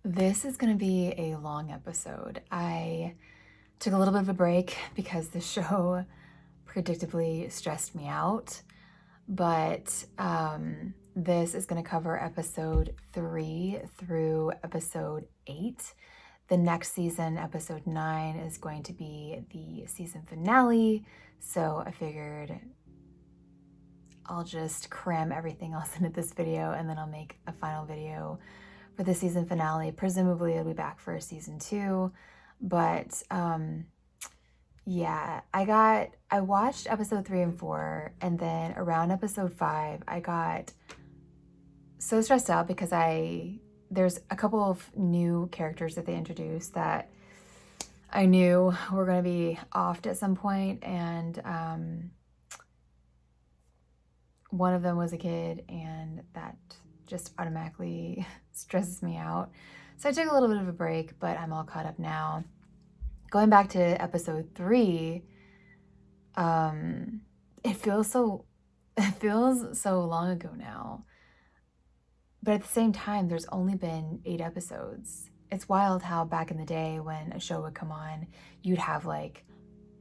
This is going to be a long episode. I took a little bit of a break because the show predictably stressed me out, but this is going to cover episode 3 through episode 8. The next season, episode 9, is going to be the season finale, so I figured I'll just cram everything else into this video and then I'll make a final video for the season finale. Presumably it'll be back for season 2, but yeah, I watched episode 3 and 4, and then around episode 5 I got so stressed out because there's a couple of new characters that they introduced that I knew were going to be offed at some point, and one of them was a kid, and that just automatically stresses me out. So I took a little bit of a break, but I'm all caught up now. Going back to episode 3, it feels so long ago now. But at the same time, there's only been 8 episodes. It's wild how back in the day when a show would come on, you'd have like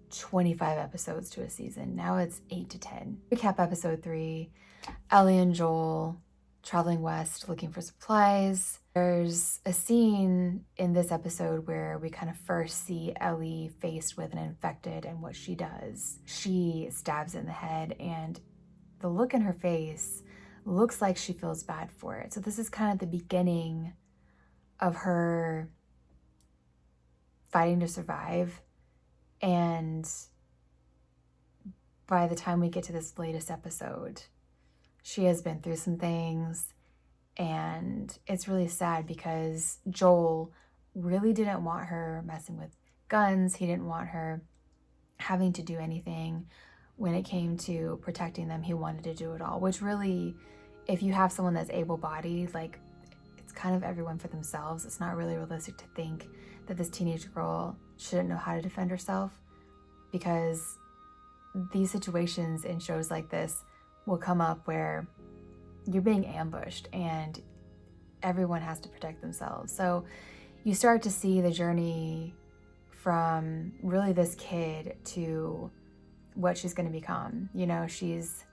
25 episodes to a season. Now it's 8 to 10. Recap episode 3, Ellie and Joel traveling west looking for supplies. There's a scene in this episode where we kind of first see Ellie faced with an infected, and what she does. She stabs it in the head, and the look in her face looks like she feels bad for it. So this is kind of the beginning of her fighting to survive. And by the time we get to this latest episode, she has been through some things, and it's really sad because Joel really didn't want her messing with guns. He didn't want her having to do anything when it came to protecting them. He wanted to do it all, which really, if you have someone that's able-bodied, like, it's kind of everyone for themselves. It's not really realistic to think that this teenage girl shouldn't know how to defend herself, because these situations in shows like this will come up where you're being ambushed and everyone has to protect themselves. So you start to see the journey from really this kid to what she's going to become. You know, she's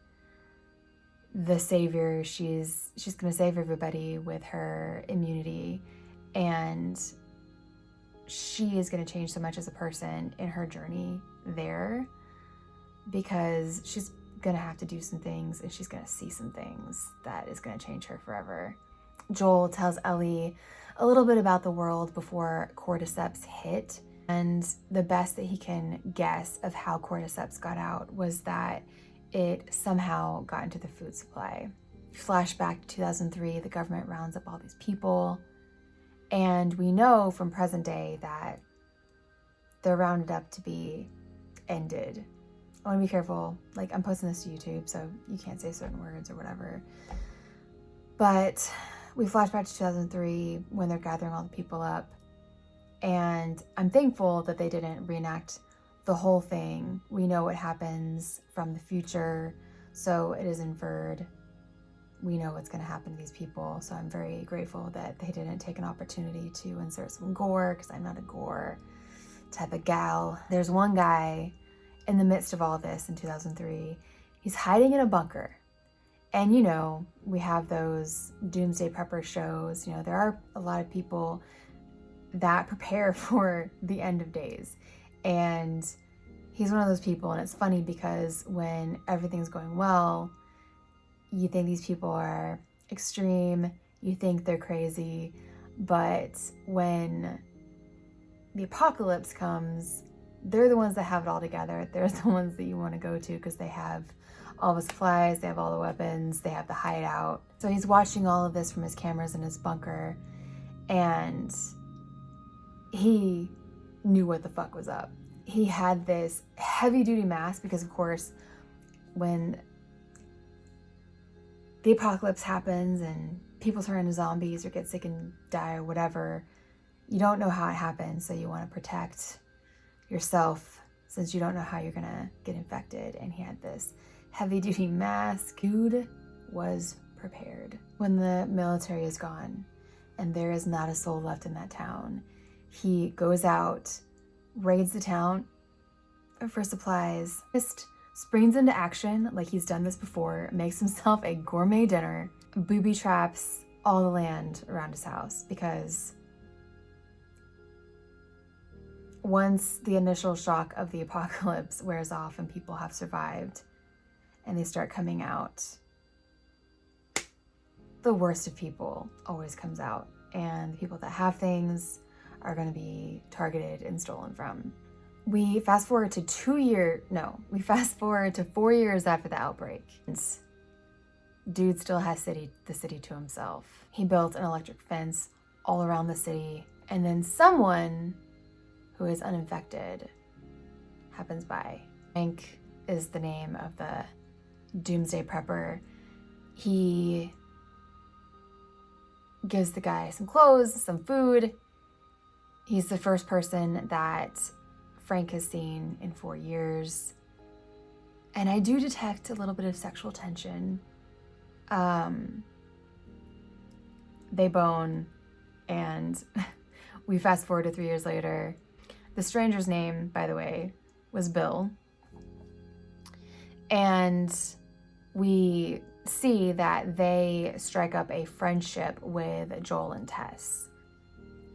the savior. She's going to save everybody with her immunity, and she is going to change so much as a person in her journey there, because she's going to have to do some things, and she's going to see some things that is going to change her forever. Joel tells Ellie a little bit about the world before Cordyceps hit, and the best that he can guess of how Cordyceps got out was that it somehow got into the food supply. Flashback to 2003, the government rounds up all these people, and we know from present day that they're rounded up to be ended. I want to be careful. Like, I'm posting this to YouTube, so you can't say certain words or whatever. But we flash back to 2003 when they're gathering all the people up. And I'm thankful that they didn't reenact the whole thing. We know what happens from the future, so it is inferred. We know what's going to happen to these people. So I'm very grateful that they didn't take an opportunity to insert some gore, because I'm not a gore type of gal. There's one guy in the midst of all this in 2003. He's hiding in a bunker. And, you know, we have those doomsday prepper shows. You know, there are a lot of people that prepare for the end of days. And he's one of those people. And it's funny because when everything's going well, you think these people are extreme, you think they're crazy. But when the apocalypse comes, they're the ones that have it all together. They're the ones that you want to go to because they have all the supplies, they have all the weapons, they have the hideout. So he's watching all of this from his cameras in his bunker, and he knew what the fuck was up. He had this heavy-duty mask because, of course, when the apocalypse happens and people turn into zombies or get sick and die or whatever, you don't know how it happens, so you want to protect yourself since you don't know how you're gonna get infected. And he had this heavy-duty mask. Dude was prepared. When the military is gone and there is not a soul left in that town. He goes out, raids the town for supplies, just springs into action like he's done this before, makes himself a gourmet dinner, booby traps all the land around his house, because once the initial shock of the apocalypse wears off and people have survived and they start coming out, the worst of people always comes out, and the people that have things are going to be targeted and stolen from. We fast forward to 4 years after the outbreak. Dude still has the city to himself. He built an electric fence all around the city, and then someone who is uninfected happens by. Frank is the name of the doomsday prepper. He gives the guy some clothes, some food. He's the first person that Frank has seen in 4 years. And I do detect a little bit of sexual tension. They bone, and we fast forward to 3 years later. The stranger's name, by the way, was Bill. And we see that they strike up a friendship with Joel and Tess.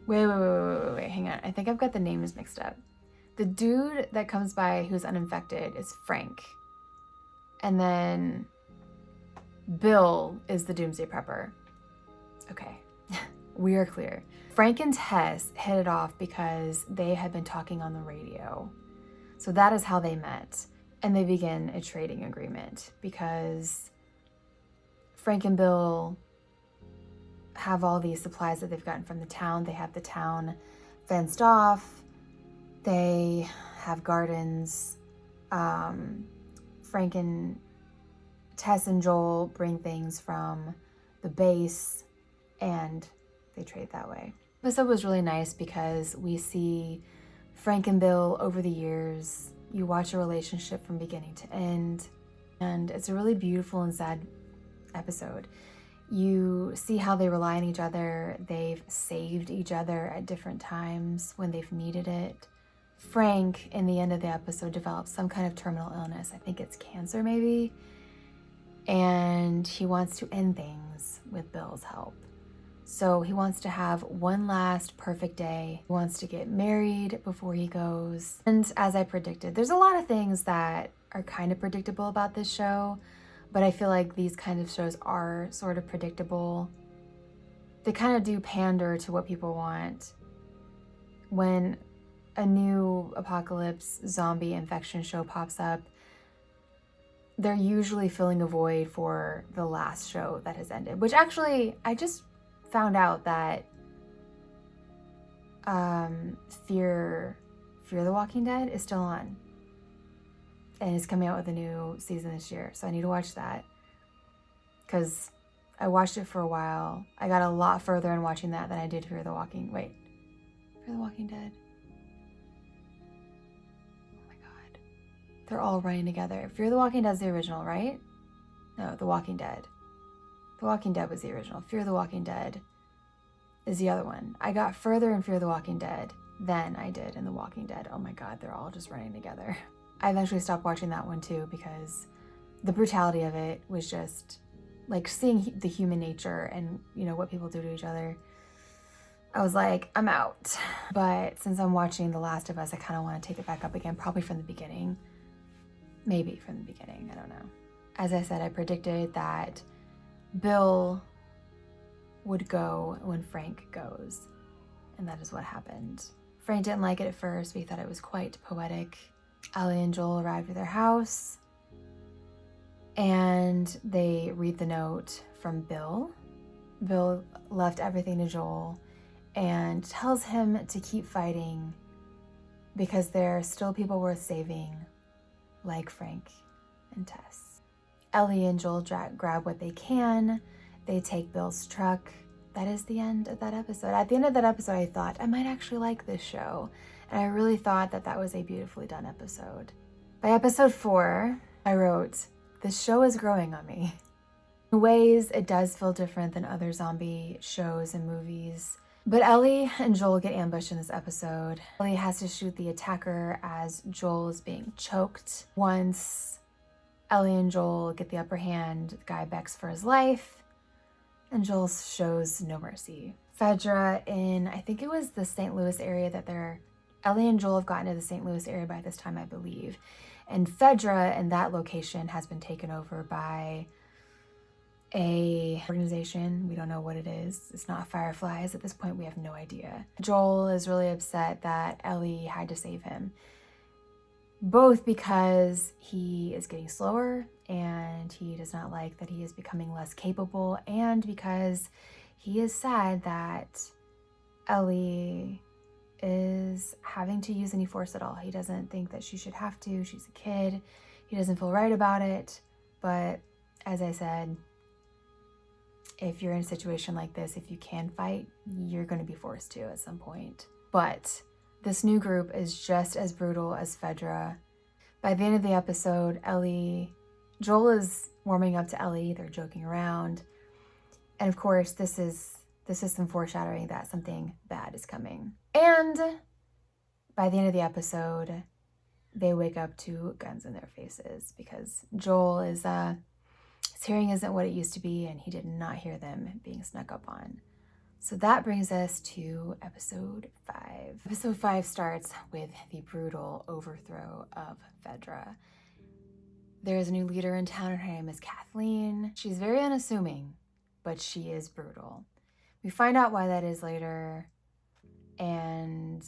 Wait, hang on. I think I've got the names mixed up. The dude that comes by who's uninfected is Frank. And then Bill is the doomsday prepper. Okay, we are clear. Frank and Tess hit it off because they had been talking on the radio. So that is how they met. And they begin a trading agreement because Frank and Bill have all these supplies that they've gotten from the town. They have the town fenced off. They have gardens. Frank and Tess and Joel bring things from the base, and they trade that way. This episode was really nice because we see Frank and Bill over the years. You watch a relationship from beginning to end, and it's a really beautiful and sad episode. You see how they rely on each other. They've saved each other at different times when they've needed it. Frank, in the end of the episode, develops some kind of terminal illness. I think it's cancer, maybe. And he wants to end things with Bill's help. So he wants to have one last perfect day. He wants to get married before he goes. And as I predicted, there's a lot of things that are kind of predictable about this show, but I feel like these kind of shows are sort of predictable. They kind of do pander to what people want. When a new apocalypse zombie infection show pops up, they're usually filling a void for the last show that has ended, which actually, I just found out that Fear the Walking Dead is still on. And it's coming out with a new season this year. So I need to watch that. Because I watched it for a while. I got a lot further in watching that than I did Fear the Walking Dead. Oh my god. They're all running together. Fear the Walking Dead is the original, right? No, The Walking Dead. The Walking Dead was the original. Fear the Walking Dead is the other one. I got further in Fear the Walking Dead than I did in The Walking Dead. Oh my god, they're all just running together. I eventually stopped watching that one too because the brutality of it was just like seeing the human nature and, you know, what people do to each other. I was like, I'm out. But since I'm watching The Last of Us, I kind of want to take it back up again, probably from the beginning. Maybe from the beginning, I don't know. As I said, I predicted that Bill would go when Frank goes, and that is what happened. Frank didn't like it at first, but he thought it was quite poetic. Ellie and Joel arrived at their house, and they read the note from Bill. Bill left everything to Joel and tells him to keep fighting because there are still people worth saving, like Frank and Tess. Ellie and Joel grab what they can. They take Bill's truck. That is the end of that episode. At the end of that episode, I thought, I might actually like this show. And I really thought that that was a beautifully done episode. By episode 4, I wrote, this show is growing on me. In ways, it does feel different than other zombie shows and movies. But Ellie and Joel get ambushed in this episode. Ellie has to shoot the attacker as Joel is being choked. Once Ellie and Joel get the upper hand, the guy begs for his life, and Joel shows no mercy. Fedra I think it was the St. Louis area Ellie and Joel have gotten to the St. Louis area by this time, I believe. And Fedra in that location has been taken over by a organization. We don't know what it is. It's not Fireflies. At this point, we have no idea. Joel is really upset that Ellie had to save him, both because he is getting slower and he does not like that he is becoming less capable, and because he is sad that Ellie is having to use any force at all. He doesn't think that she should have to. She's a kid. He doesn't feel right about it. But as I said, if you're in a situation like this, if you can fight, you're going to be forced to at some point. But this new group is just as brutal as Fedra. By the end of the episode, Joel is warming up to Ellie. They're joking around. And of course, this is some foreshadowing that something bad is coming. And by the end of the episode, they wake up to guns in their faces because Joel his hearing isn't what it used to be, and he did not hear them being snuck up on. So that brings us to episode 5. Episode 5 starts with the brutal overthrow of Fedra. There is a new leader in town, and her name is Kathleen. She's very unassuming, but she is brutal. We find out why that is later, and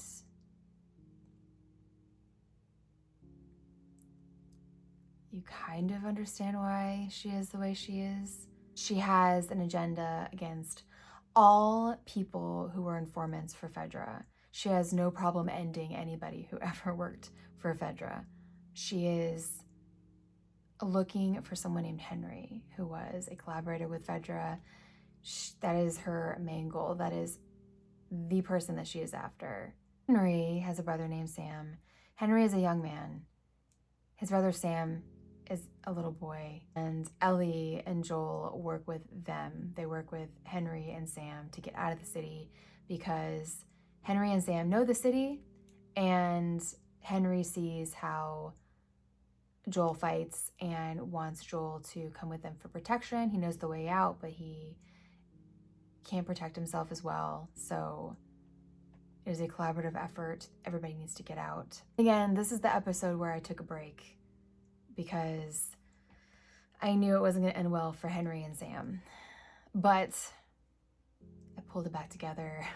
you kind of understand why she is the way she is. She has an agenda against all people who were informants for Fedra. She has no problem ending anybody who ever worked for Fedra. She is looking for someone named Henry, who was a collaborator with Fedra. That is her main goal. That is the person that she is after. Henry has a brother named Sam. Henry is a young man. His brother Sam is a little boy, and Ellie and Joel work with them. They work with Henry and Sam to get out of the city because Henry and Sam know the city, and Henry sees how Joel fights and wants Joel to come with them for protection. He knows the way out, but he can't protect himself as well. So it is a collaborative effort. Everybody needs to get out. Again, this is the episode where I took a break because I knew it wasn't going to end well for Henry and Sam. But I pulled it back together,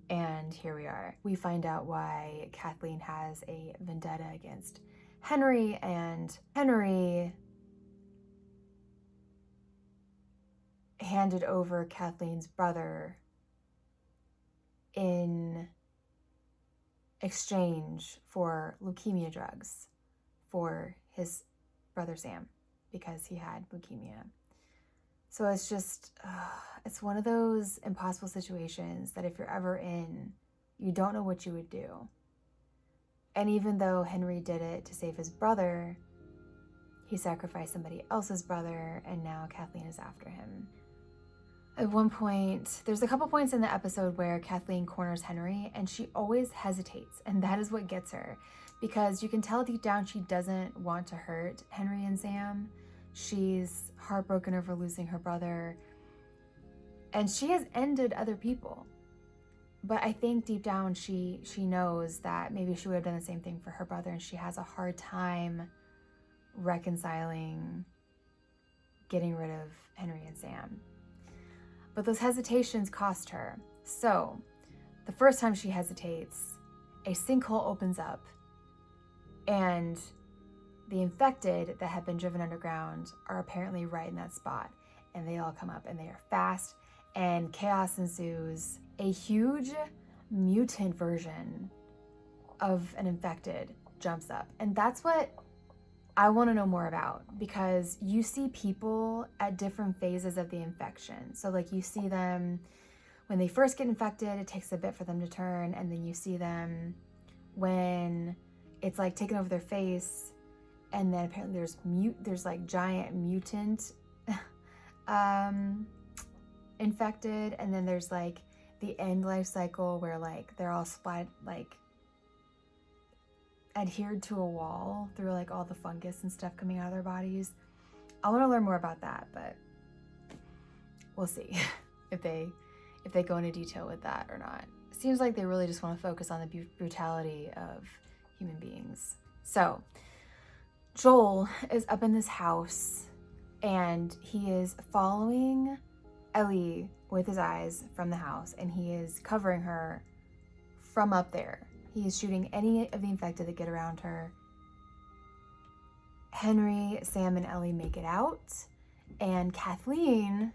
and here we are. We find out why Kathleen has a vendetta against Henry, and Henry handed over Kathleen's brother in exchange for leukemia drugs for his brother Sam because he had leukemia. So it's just, it's one of those impossible situations that if you're ever in, you don't know what you would do. And even though Henry did it to save his brother, he sacrificed somebody else's brother, and now Kathleen is after him. At one point, there's a couple points in the episode where Kathleen corners Henry, and she always hesitates, and that is what gets her. Because you can tell deep down she doesn't want to hurt Henry and Sam. She's heartbroken over losing her brother, and she has ended other people. But I think deep down she knows that maybe she would have done the same thing for her brother, and she has a hard time reconciling getting rid of Henry and Sam. But those hesitations cost her. So the first time she hesitates, a sinkhole opens up, and the infected that have been driven underground are apparently right in that spot, and they all come up, and they are fast, and chaos ensues. A huge mutant version of an infected jumps up, and that's what I want to know more about, because you see people at different phases of the infection. So like you see them when they first get infected, it takes a bit for them to turn, and then you see them when it's like taking over their face, and then apparently there's like giant mutant infected, and then there's like the end life cycle where like they're all splat like adhered to a wall through like all the fungus and stuff coming out of their bodies. I want to learn more about that, but we'll see if they go into detail with that or not. It seems like they really just want to focus on the brutality of human beings. So Joel is up in this house and he is following Ellie with his eyes from the house, and he is covering her from up there. He is shooting any of the infected that get around her. Henry, Sam, and Ellie make it out, and Kathleen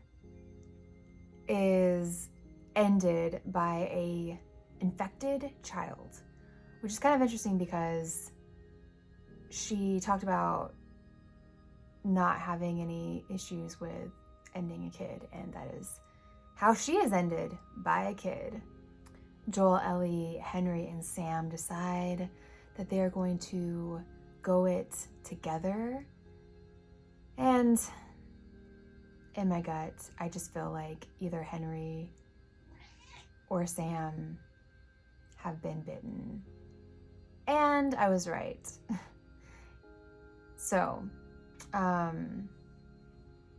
is ended by a infected child, which is kind of interesting because she talked about not having any issues with ending a kid, and that is how she is ended, by a kid. Joel, Ellie, Henry, and Sam decide that they are going to go it together, and in my gut, I just feel like either Henry or Sam have been bitten. And I was right. So,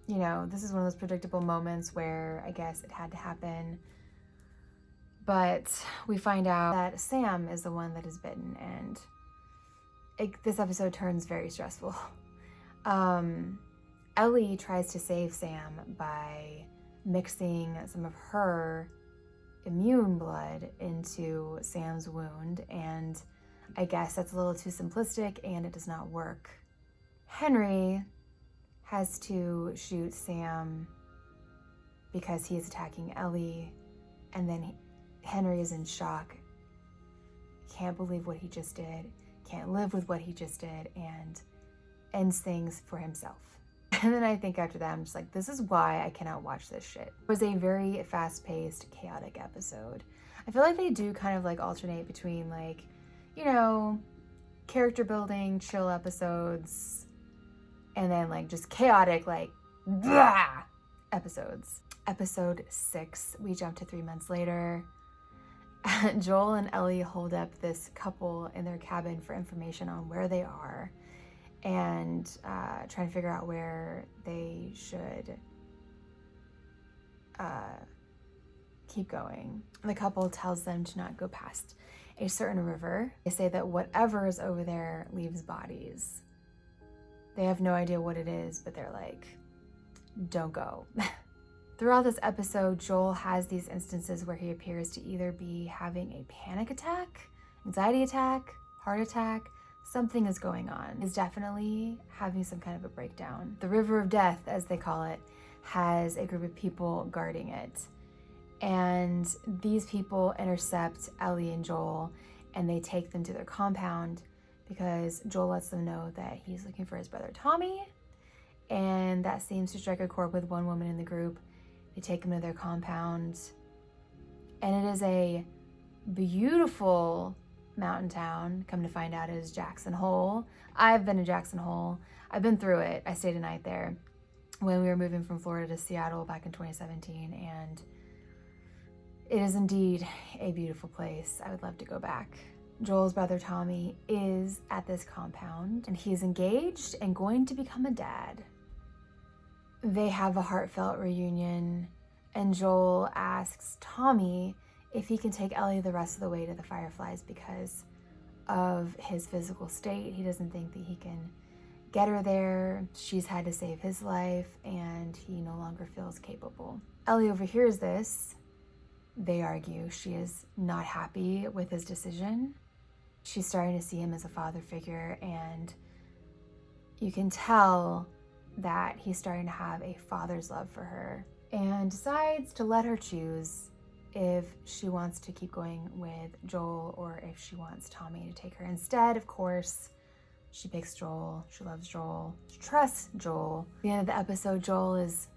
you know, this is one of those predictable moments where I guess it had to happen. But we find out that Sam is the one that is bitten, and this episode turns very stressful. Ellie tries to save Sam by mixing some of her immune blood into Sam's wound, and I guess that's a little too simplistic and it does not work. Henry has to shoot Sam because he is attacking Ellie, and then Henry is in shock, can't believe what he just did, can't live with what he just did, and ends things for himself. And then I think after that, I'm just like, this is why I cannot watch this shit. It was a very fast-paced, chaotic episode. I feel like they do kind of like alternate between like, you know, character building, chill episodes, and then like just chaotic, like, blah episodes. Episode 6, we jump to 3 months later. Joel and Ellie hold up this couple in their cabin for information on where they are, and trying to figure out where they should keep going. The couple tells them to not go past a certain river. They say that whatever is over there leaves bodies. They have no idea what it is, but they're like, don't go. Throughout this episode, Joel has these instances where he appears to either be having a panic attack, anxiety attack, heart attack. Something is going on. He's definitely having some kind of a breakdown. The River of Death, as they call it, has a group of people guarding it. And these people intercept Ellie and Joel, and they take them to their compound because Joel lets them know that he's looking for his brother Tommy, and that seems to strike a chord with one woman in the group. They take him to their compound, and it is a beautiful mountain town. Come to find out, it is Jackson Hole. I've been to Jackson Hole. I've been through it. I stayed a night there when we were moving from Florida to Seattle back in 2017, and it is indeed a beautiful place. I would love to go back. Joel's brother Tommy is at this compound, and he is engaged and going to become a dad. They have a heartfelt reunion, and Joel asks Tommy if he can take Ellie the rest of the way to the Fireflies because of his physical state. He doesn't think that he can get her there. She's had to save his life, and he no longer feels capable. Ellie overhears this. They argue. She is not happy with his decision. She's starting to see him as a father figure, and you can tell that he's starting to have a father's love for her, and decides to let her choose if she wants to keep going with Joel or if she wants Tommy to take her instead. Of course, she picks Joel. She loves Joel. She trusts Joel. At the end of the episode, Joel is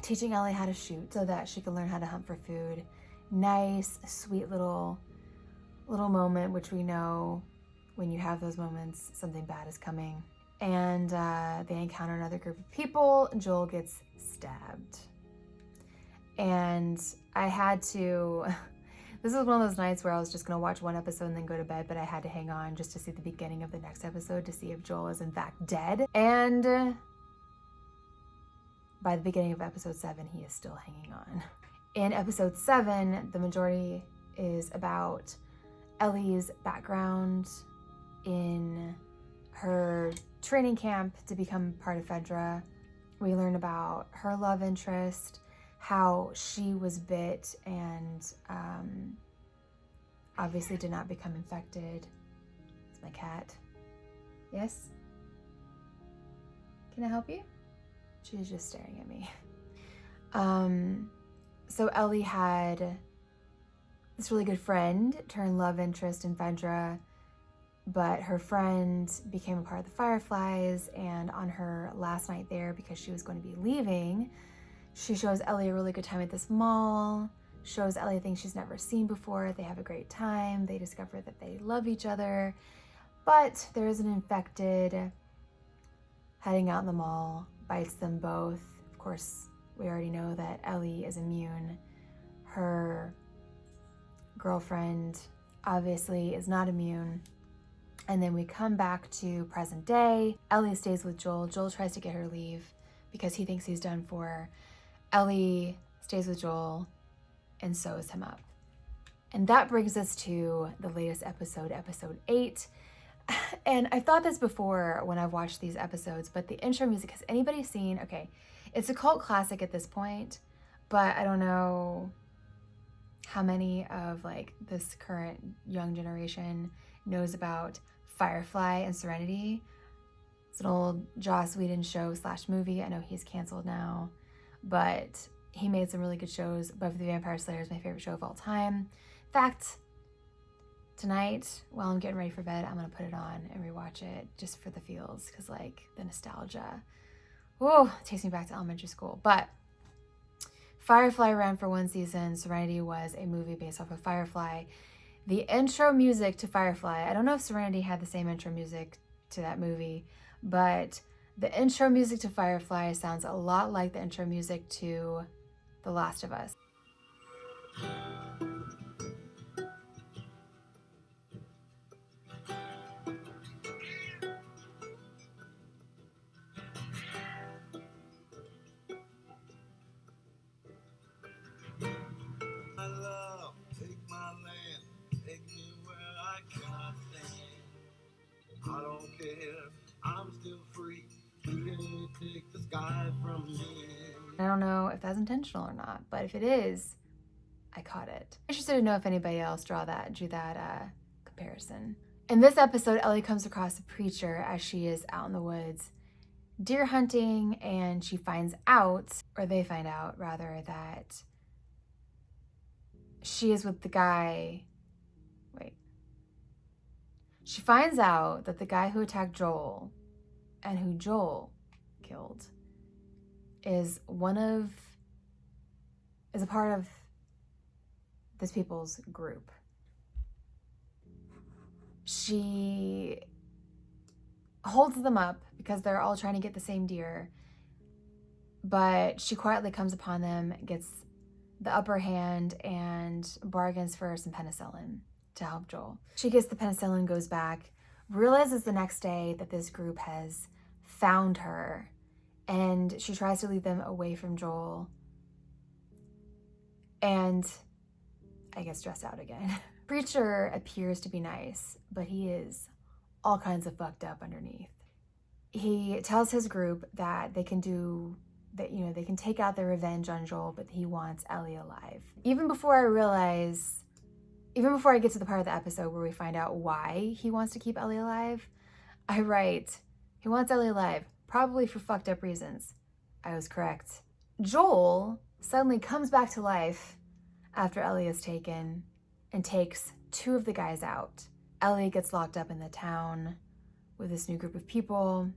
teaching Ellie how to shoot so that she can learn how to hunt for food. Nice, sweet little moment, which we know when you have those moments, something bad is coming. and they encounter another group of people. Joel gets stabbed. And I had to, this is one of those nights where I was just going to watch one episode and then go to bed, but I had to hang on just to see the beginning of the next episode to see if Joel is in fact dead. And by the beginning of episode 7, he is still hanging on. In episode 7, the majority is about Ellie's background in her training camp to become part of Fedra. We learn about her love interest, how she was bit and obviously did not become infected. It's my cat. Yes? Can I help you? She's just staring at me. So Ellie had this really good friend turn love interest in Fedra, but her friend became a part of the Fireflies, and on her last night there, because she was going to be leaving, she shows Ellie a really good time at this mall, shows Ellie things she's never seen before. They have a great time. They discover that they love each other, but there is an infected heading out in the mall, bites them both. Of course, we already know that Ellie is immune. Her girlfriend obviously is not immune. And then we come back to present day. Ellie stays with Joel. Joel tries to get her to leave because he thinks he's done for her. Ellie stays with Joel and sews him up. And that brings us to the latest episode, episode 8. And I've thought this before when I've watched these episodes, but the intro music, has anybody seen, okay, it's a cult classic at this point, but I don't know how many of like this current young generation knows about Firefly and Serenity. It's an old Joss Whedon show / movie. I know he's canceled now, but he made some really good shows. Buffy the Vampire Slayer is my favorite show of all time. In fact, tonight, while I'm getting ready for bed, I'm gonna put it on and rewatch it just for the feels, because like the nostalgia, whoa, it takes me back to elementary school. But Firefly ran for 1 season. Serenity was a movie based off of Firefly. The intro music to Firefly, I don't know if Serenity had the same intro music to that movie, but the intro music to Firefly sounds a lot like the intro music to The Last of Us. I don't care, I'm still free. You can't take the sky from me. I don't know if that's intentional or not, but if it is, I caught it. I'm interested to know if anybody else drew that comparison. In this episode, Ellie comes across a preacher as she is out in the woods deer hunting, and she finds out, or they find out rather, that she is with the guy. She finds out that the guy who attacked Joel and who Joel killed is a part of this people's group. She holds them up because they're all trying to get the same deer, but she quietly comes upon them, gets the upper hand, and bargains for some penicillin to help Joel. She gets the penicillin, goes back, realizes the next day that this group has found her, and she tries to lead them away from Joel, and I get stressed out again. Preacher appears to be nice, but he is all kinds of fucked up underneath. He tells his group that they can take out their revenge on Joel, but he wants Ellie alive. Even before I get to the part of the episode where we find out why he wants to keep Ellie alive, I write, he wants Ellie alive, probably for fucked up reasons. I was correct. Joel suddenly comes back to life after Ellie is taken and takes 2 of the guys out. Ellie gets locked up in the town with this new group of people.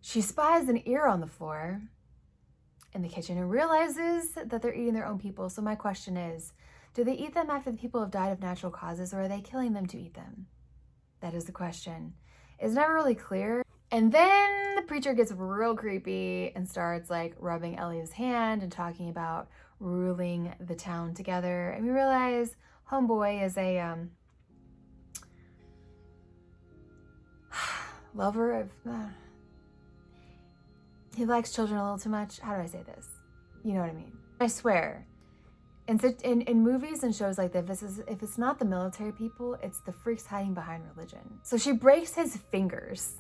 She spies an ear on the floor in the kitchen and realizes that they're eating their own people. So my question is, do they eat them after the people have died of natural causes, or are they killing them to eat them? That is the question. It's never really clear. And then the preacher gets real creepy and starts like rubbing Ellie's hand and talking about ruling the town together. And we realize homeboy is a lover of he likes children a little too much. How do I say this? You know what I mean. I swear, in movies and shows like this, if it's not the military people, it's the freaks hiding behind religion. So she breaks his fingers,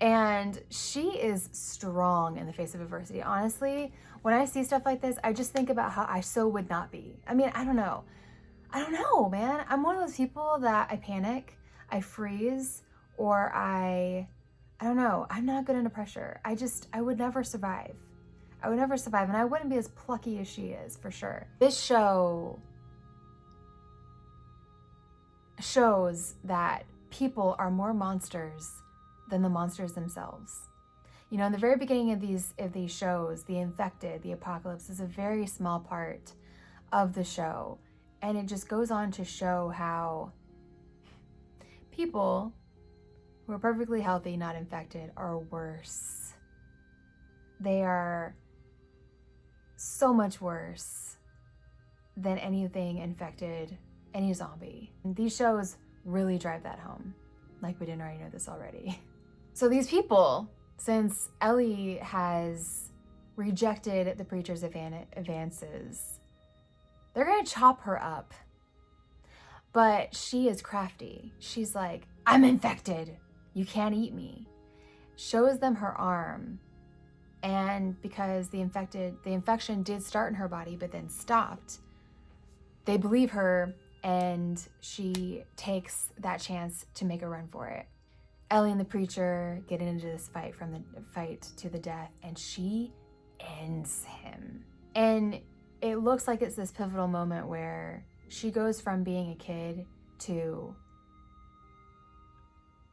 and she is strong in the face of adversity. Honestly, when I see stuff like this, I just think about how I so would not be. I mean, I don't know, man. I'm one of those people that I panic, I freeze, or I don't know. I'm not good under pressure. I would never survive. I would never survive, and I wouldn't be as plucky as she is, for sure. This show shows that people are more monsters than the monsters themselves. You know, in the very beginning of these shows, the infected, the apocalypse is a very small part of the show, and it just goes on to show how people who are perfectly healthy, not infected, are worse. They are so much worse than anything infected, any zombie. And these shows really drive that home, like we didn't already know this already. So these people, since Ellie has rejected the preacher's advances, they're gonna chop her up. But she is crafty. She's like, I'm infected. You can't eat me. Shows them her arm. And because the infection did start in her body, but then stopped, they believe her, and she takes that chance to make a run for it. Ellie and the preacher get into this fight to the death, and she ends him. And it looks like it's this pivotal moment where she goes from being a kid to,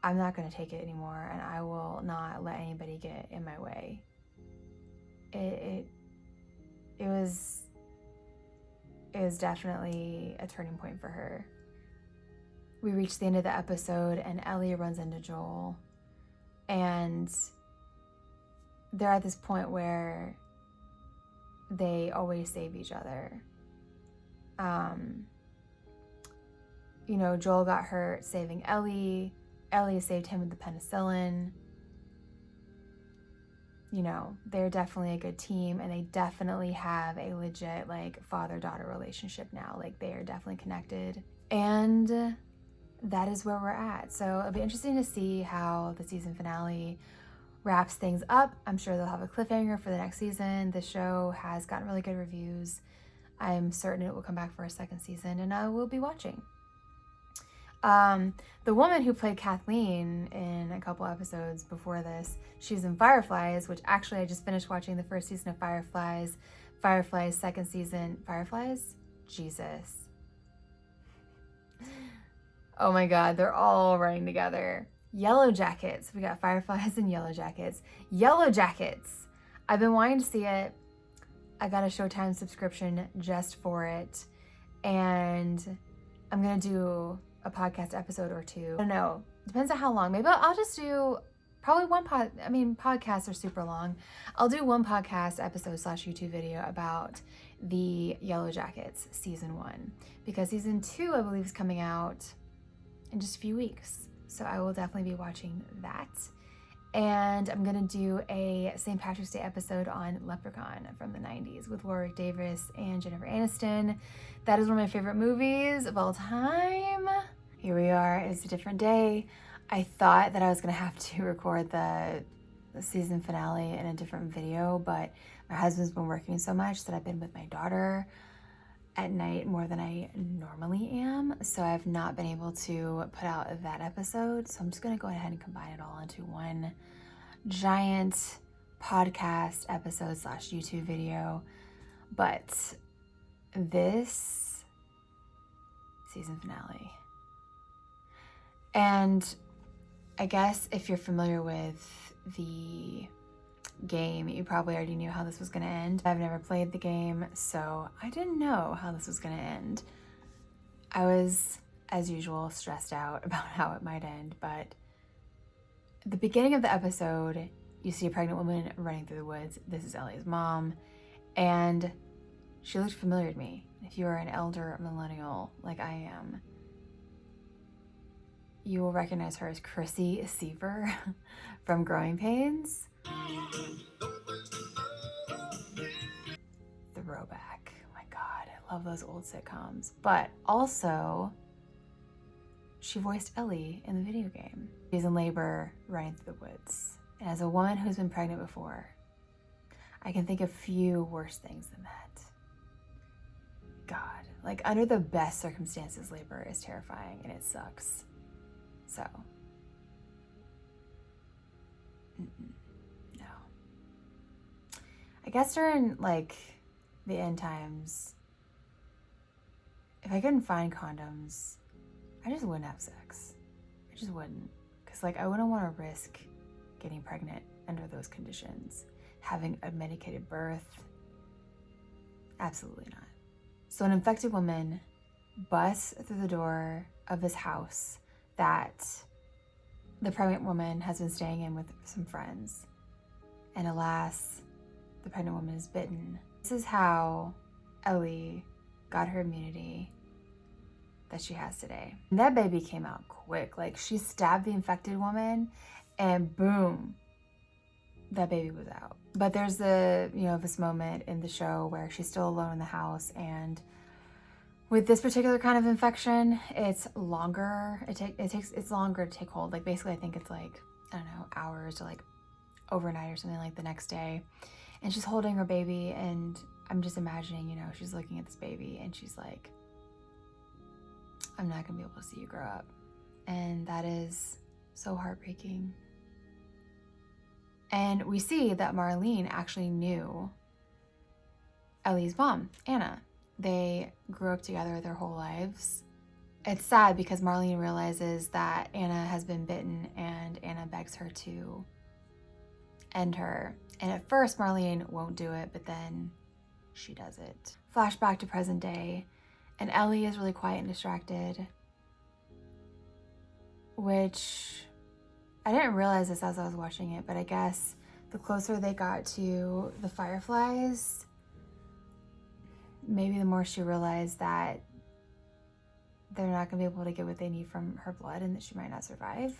I'm not going to take it anymore, and I will not let anybody get in my way. It was definitely a turning point for her. We reached the end of the episode, and Ellie runs into Joel, and they're at this point where they always save each other. You know, Joel got hurt saving Ellie. Ellie saved him with the penicillin. You know, they're definitely a good team, and they definitely have a legit, like, father-daughter relationship now. Like, they are definitely connected. And that is where we're at. So it'll be interesting to see how the season finale wraps things up. I'm sure they'll have a cliffhanger for the next season. The show has gotten really good reviews. I'm certain it will come back for a second season, and I will be watching. The woman who played Kathleen in a couple episodes before this, she's in Fireflies, which actually I just finished watching the first season of Fireflies. Fireflies second season. Fireflies? Jesus. Oh my God, they're all running together. Yellow Jackets. We got Fireflies and Yellow Jackets. Yellow Jackets. I've been wanting to see it. I got a Showtime subscription just for it. And I'm going to do a podcast episode or two. I don't know. Depends on how long. Maybe I'll just do probably podcasts are super long. I'll do one podcast episode / YouTube video about the Yellow Jackets season 1, because season 2, I believe, is coming out in just a few weeks. So I will definitely be watching that. And I'm gonna do a St. Patrick's Day episode on Leprechaun from the 90s with Warwick Davis and Jennifer Aniston. That is one of my favorite movies of all time. Here we are, it's a different day. I thought that I was gonna have to record the season finale in a different video, but my husband's been working so much that I've been with my daughter at night more than I normally am, so I've not been able to put out that episode. So I'm just gonna go ahead and combine it all into one giant podcast episode / YouTube video. But this season finale, and I guess if you're familiar with the game, you probably already knew how this was going to end. I've never played the game, so I didn't know how this was going to end. I was, as usual, stressed out about how it might end, but At the beginning of the episode, you see a pregnant woman running through the woods. This is Ellie's mom, and she looked familiar to me. If you are an elder millennial like I am, you will recognize her as Chrissy Seaver from Growing Pains. Throwback. Oh my God, I love those old sitcoms. But also, she voiced Ellie in the video game. She's in labor running through the woods. And as a woman who's been pregnant before, I can think of few worse things than that. God, like under the best circumstances, labor is terrifying and it sucks. So, no. I guess during like the end times, if I couldn't find condoms, I just wouldn't have sex. I just wouldn't. Because like I wouldn't want to risk getting pregnant under those conditions. Having a medicated birth, absolutely not. So an infected woman busts through the door of this house that the pregnant woman has been staying in with some friends. And alas, the pregnant woman is bitten. This is how Ellie got her immunity that she has today. And that baby came out quick. Like she stabbed the infected woman and boom, that baby was out. But there's this moment in the show where she's still alone in the house, and with this particular kind of infection, it's longer. It's longer to take hold. Like basically, I think it's like, I don't know, hours or like overnight or something, like the next day. And she's holding her baby, and I'm just imagining, she's looking at this baby and she's like, I'm not gonna be able to see you grow up. And that is so heartbreaking. And we see that Marlene actually knew Ellie's mom, Anna. They grew up together their whole lives. It's sad because Marlene realizes that Anna has been bitten and Anna begs her to end her. And at first Marlene won't do it, but then she does it. Flashback to present day, and Ellie is really quiet and distracted, which I didn't realize this as I was watching it, but I guess the closer they got to the fireflies, maybe the more she realized that they're not gonna be able to get what they need from her blood and that she might not survive.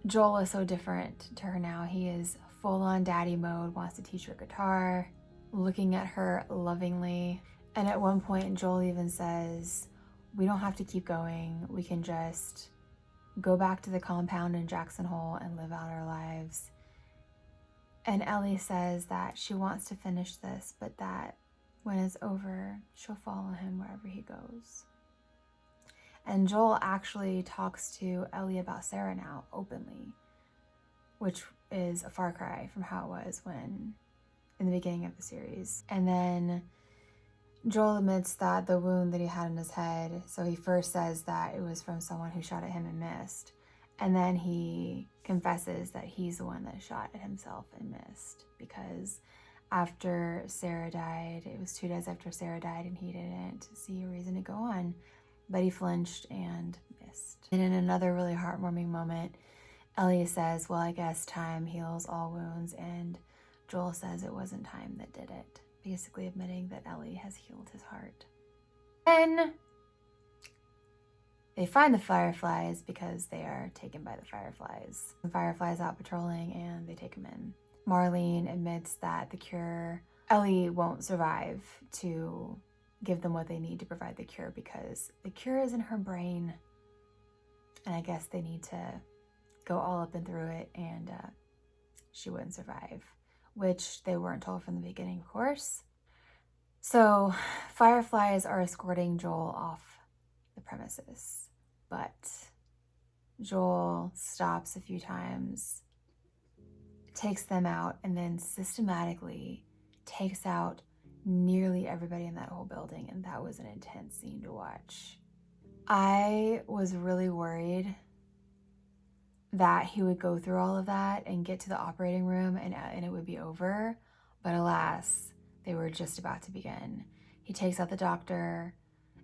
Joel is so different to her now. He is full on daddy mode, wants to teach her guitar, looking at her lovingly. And at one point, Joel even says, we don't have to keep going. We can just go back to the compound in Jackson Hole and live out our lives. And Ellie says that she wants to finish this, but that when it's over, she'll follow him wherever he goes. And Joel actually talks to Ellie about Sarah now openly, which is a far cry from how it was when in the beginning of the series. And then Joel admits that the wound that he had in his head, so he first says that it was from someone who shot at him and missed. And then he confesses that he's the one that shot at himself and missed, because after Sarah died, it was 2 days after Sarah died, and he didn't see a reason to go on, but he flinched and missed. And in another really heartwarming moment, Ellie says, well, I guess time heals all wounds, and Joel says it wasn't time that did it, basically admitting that Ellie has healed his heart. Then they find the fireflies because they are taken by the fireflies. The fireflies out patrolling and they take them in. Marlene admits that the cure, Ellie won't survive to give them what they need to provide the cure because the cure is in her brain. And I guess they need to go all up and through it, and she wouldn't survive, which they weren't told from the beginning, of course. So fireflies are escorting Joel off the premises, but Joel stops a few times, takes them out, and then systematically takes out nearly everybody in that whole building, and that was an intense scene to watch. I was really worried that he would go through all of that and get to the operating room and it would be over, but alas, they were just about to begin. He takes out the doctor,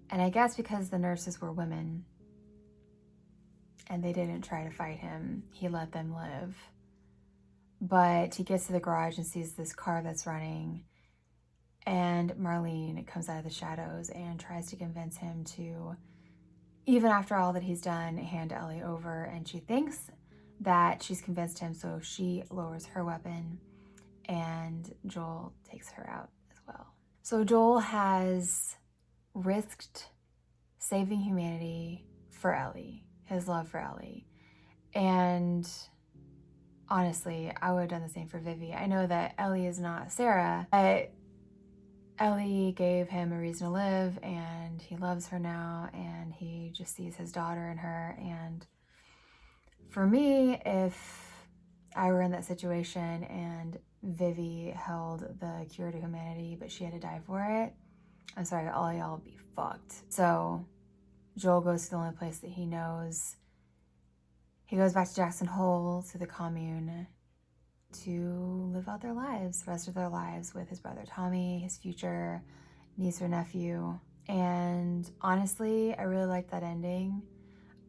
and I guess because the nurses were women and they didn't try to fight him. He let them live. But he gets to the garage and sees this car that's running, and Marlene comes out of the shadows and tries to convince him to, even after all that he's done, hand Ellie over. And she thinks that she's convinced him, so she lowers her weapon, and Joel takes her out as well. So Joel has risked saving humanity for Ellie, his love for Ellie. And honestly, I would have done the same for Vivi. I know that Ellie is not Sarah, but Ellie gave him a reason to live, and he loves her now, and he just sees his daughter in her. And for me, if I were in that situation and Vivi held the cure to humanity, but she had to die for it, I'm sorry, all y'all would be fucked. So Joel goes to the only place that he knows. He goes back to Jackson Hole, to the commune, to live out their lives, the rest of their lives, with his brother Tommy, his future niece or nephew. And honestly, I really like that ending.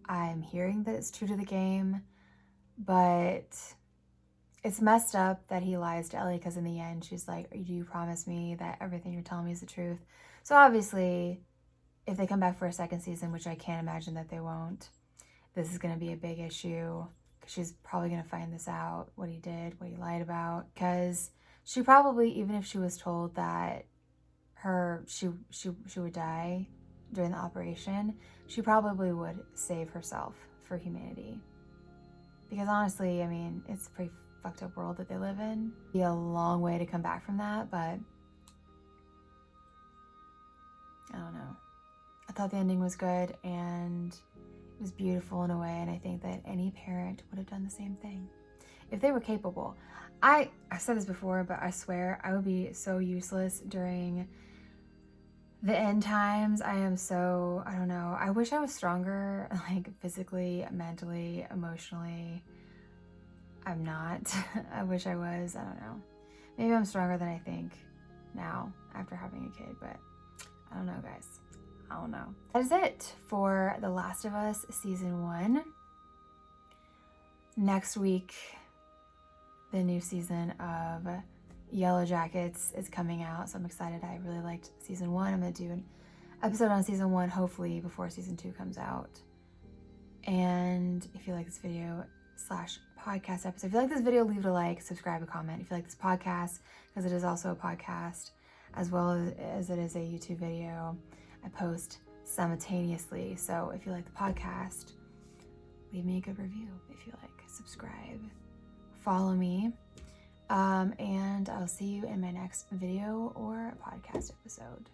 I'm hearing that it's true to the game, but it's messed up that he lies to Ellie, because in the end, she's like, do you promise me that everything you're telling me is the truth? So obviously, if they come back for a second season, which I can't imagine that they won't, this is going to be a big issue. She's probably going to find this out, what he did, what he lied about, because she probably, even if she was told that she would die during the operation, she probably would save herself for humanity. Because honestly, I mean, it's a pretty fucked up world that they live in. It'd be a long way to come back from that, but I don't know. I thought the ending was good, and it was beautiful in a way, and I think that any parent would have done the same thing if they were capable. I've said this before, but I swear I would be so useless during the end times. I am so, I don't know. I wish I was stronger, like physically, mentally, emotionally. I'm not. I wish I was. I don't know. Maybe I'm stronger than I think now after having a kid, but I don't know, guys. I don't know. That is it for The Last of Us Season 1. Next week, the new season of Yellow Jackets is coming out, so I'm excited. I really liked Season 1. I'm going to do an episode on Season 1, hopefully, before Season 2 comes out. And if you like this video / podcast episode, if you like this video, leave it a like, subscribe, a comment. If you like this podcast, because it is also a podcast, as well as it is a YouTube video, I post simultaneously. So if you like the podcast, leave me a good review. If you like, subscribe, follow me, and I'll see you in my next video or podcast episode.